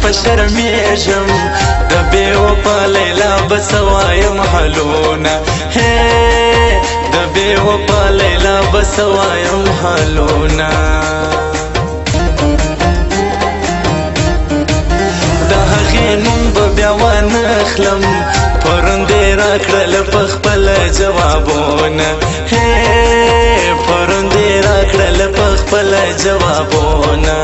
په شرمېږم د بې وفا لیلا به څه وایم حالونه د بې وفا لیلا به څه وایم حالونه د هغې نوم به بیا وانخلم پرون دې راکړل په خپله جوابونه پرون دې راکړل په خپله جوابونه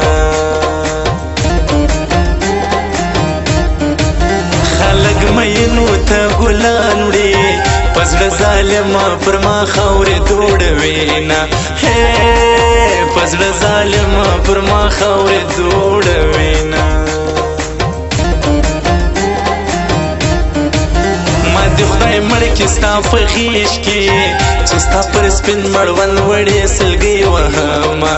خلک مینو ته ګلان وړي په زړه ظالمه پر ما خاورې دوړوي نه په زړه ظالمه پر ما خاورې دوړوي نه ما دې خدای مړ کړي ستا په غېږ کې چې ستا پر سپین مړوند وړې سلګۍ وهمه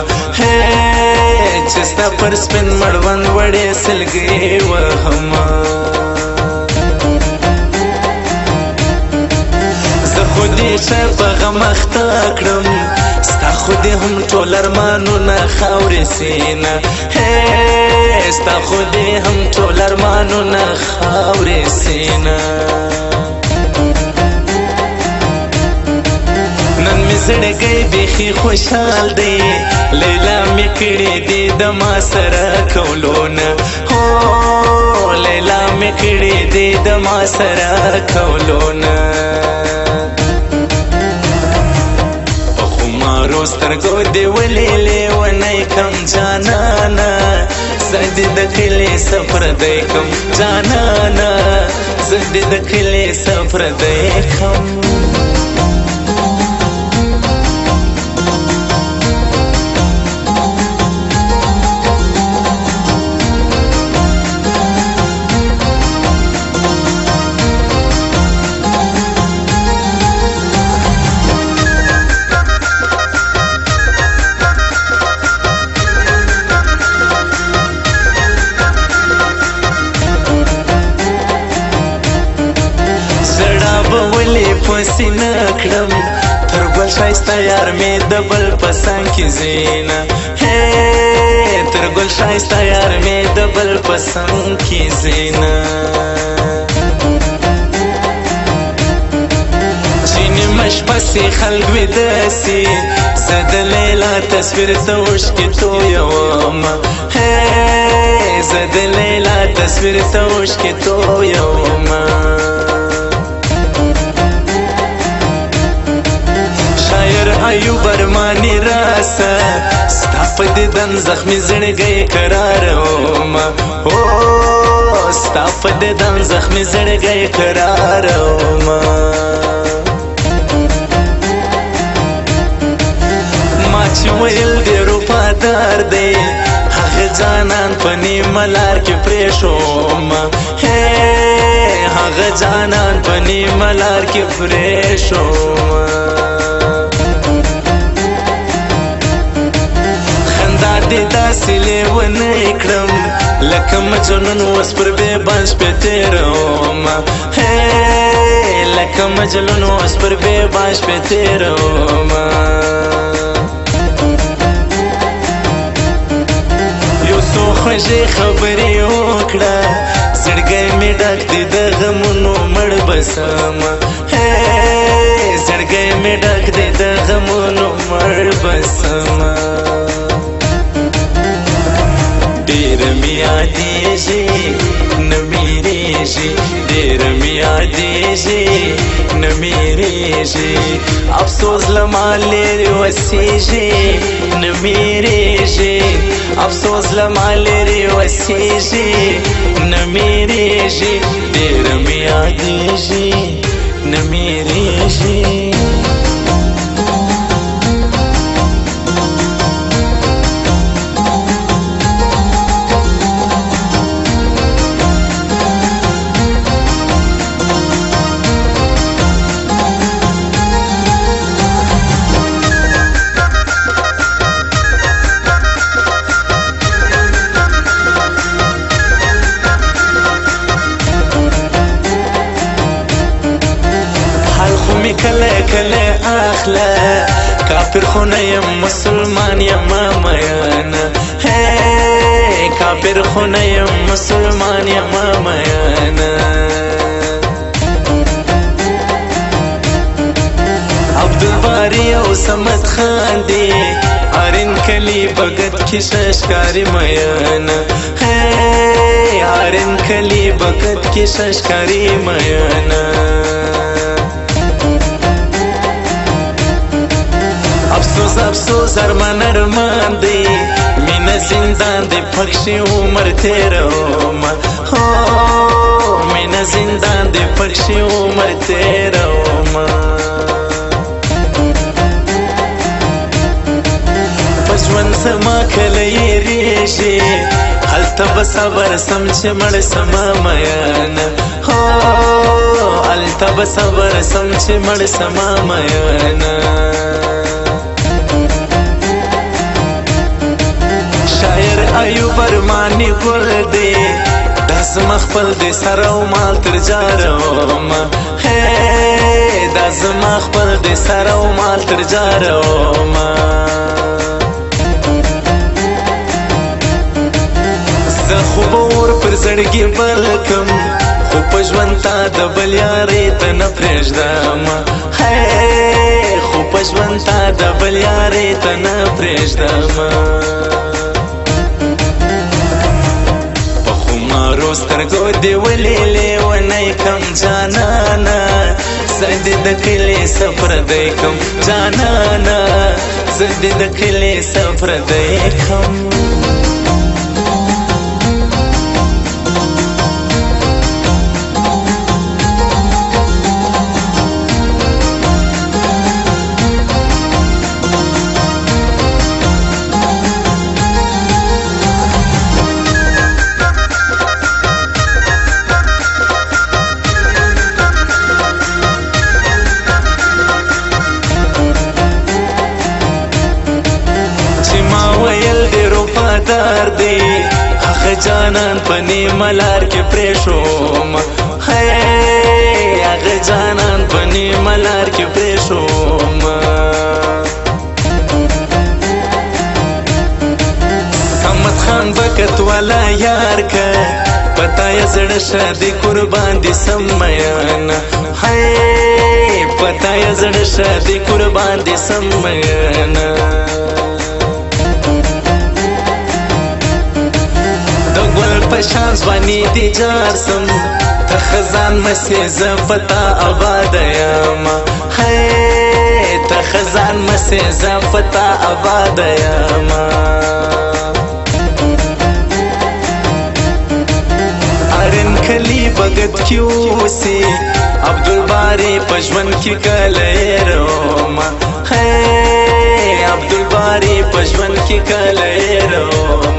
چې ستا پر سپین مړوند وړې سلګۍ وهمه خو دې ښه په غم اخته کړم ستا خو دې هم ټول ارمانونه خاورې سینه ستا خو دې هم ټول ارمانونه خاورې سینه نن مې زړګی بیخي خوشحال دی لیلا مې کړې دي د ما سره کولونه لیلا مې کړې دي د ما سره کولونه سترګو دې ولې لیونی کم جانانا زه دې د کلي سفر دی کم جانانا زه دې د کلي سفر دی کم پسینه کړم تر ګل ښایسته یار مې د بل په څنګ کې زینه تر ګل ښایسته یار مې د بل په څنګ کې زینه ځینې مشپه سي خلک ویده سي زه د لیلا تصویر ته اوښکې تویومه زه د لیلا تصویر ته اوښکې تویومه ایوب ارمانی راسه ستا په دیدن زخمي زړګی قرارومه ستا په دیدن زخمي زړګی قرارومه ما چې ویل ډېر وفادار دی هغه جانان په نیمه لار کې پرېښومه هغه جانان په نیمه لار کې پرېښومه دې داسې لیونی کړم لکه مجنون اوس پر بېبان شپې تېرومه لکه مجنون اوس پر بېبان شپې تېرومه یو څو خوږې خبرې وکړه زړګی مې ډک دی د غمونو مړ بسمه زړګی مې ډک دی د غمونو مړ بسمه ډېر مې یادېږي نه مېرېږي ډېر مې یادېږي نه مېرېږي افسوس له ما لرې وسېږي نه مېرېږي افسوس له ما لرې وسېږي نه مېرېږي ډېر مې یادېږي نه مېرېږي کله کله اخله کافر خو نه یم مسلمان یم میانه کافر خو نه یم مسلمان یم میانه عبدالباری او سمت خان دی هارین کلی بگت کی ششکاری میانه هارین کلی بگت کی ششکاری میانه افسوس افسوس ارمان ارمان دی مینه زندان دی پخشی عمر تیروم مینه زندان دی پخشی عمر تیروم پشون سما کله یریشی هلته به صبر سم چې مړ سما میانه هلته به صبر سم چې مړ سما میانه شاعر ایوب ارمانی ګل دی داس مخفل دی سره او مال تر جاروم داس مخفل دی سره او مال تر جاروم زه خو به اور پر زړګي بلکم خو په ژوند تا د بل یارې ته نه پرېږدم خو په ژوند تا د بل یارې ته نه پرېږدم سترګو دی ولې لیونی کم جانانا زه دې د کلي سفر دی کم جانانا زه دې د کلي سفر دی کم دار دی هغه جانان په نیمه لار کې پرېښوم هغه جانان په نیمه لار کې پرېښوم صمد خان بکت والا یار که پتا یې زړه شادي قربان دي سم میانه پتا یې زړه شادي قربان دي سم میانه پشان ځواني دي جار سم ته خزان مسې زه پتا آباد یم ته خزان مسې زه پتا آباد یم ارن کلی بګت کې اوسې عبدالباری په ژوند کې کله یروم عبدالباری په ژوند کې کله یروم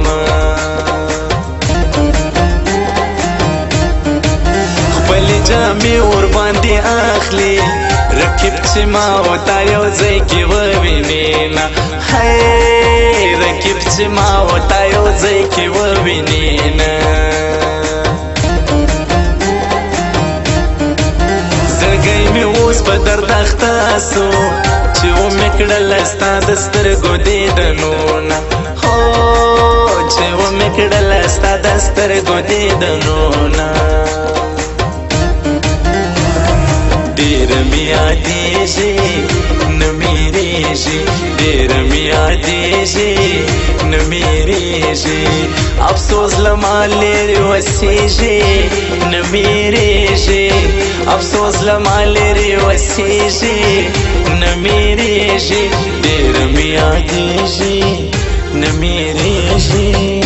جامې ور باندې اخلي رقیب چې ما او تا یو ځای کې ووینې نه رقیب چې ما او تا یو ځای کې ووینې نه زړګی مې اوس په درد اخته سو چې ومې کړله ستا د سترګو دیدنونه چې ومې کړله ستا د سترګو دیدنونه ډېر مې یادېږي نه مېرېږي ډېر مې یادېږي نه مېرېږي افسوس له ما لرې وسېږي نه مېرېږي افسوس له ما لرې وسېږي نه مېرېږي ډېر مې یادېږي نه مېرېږي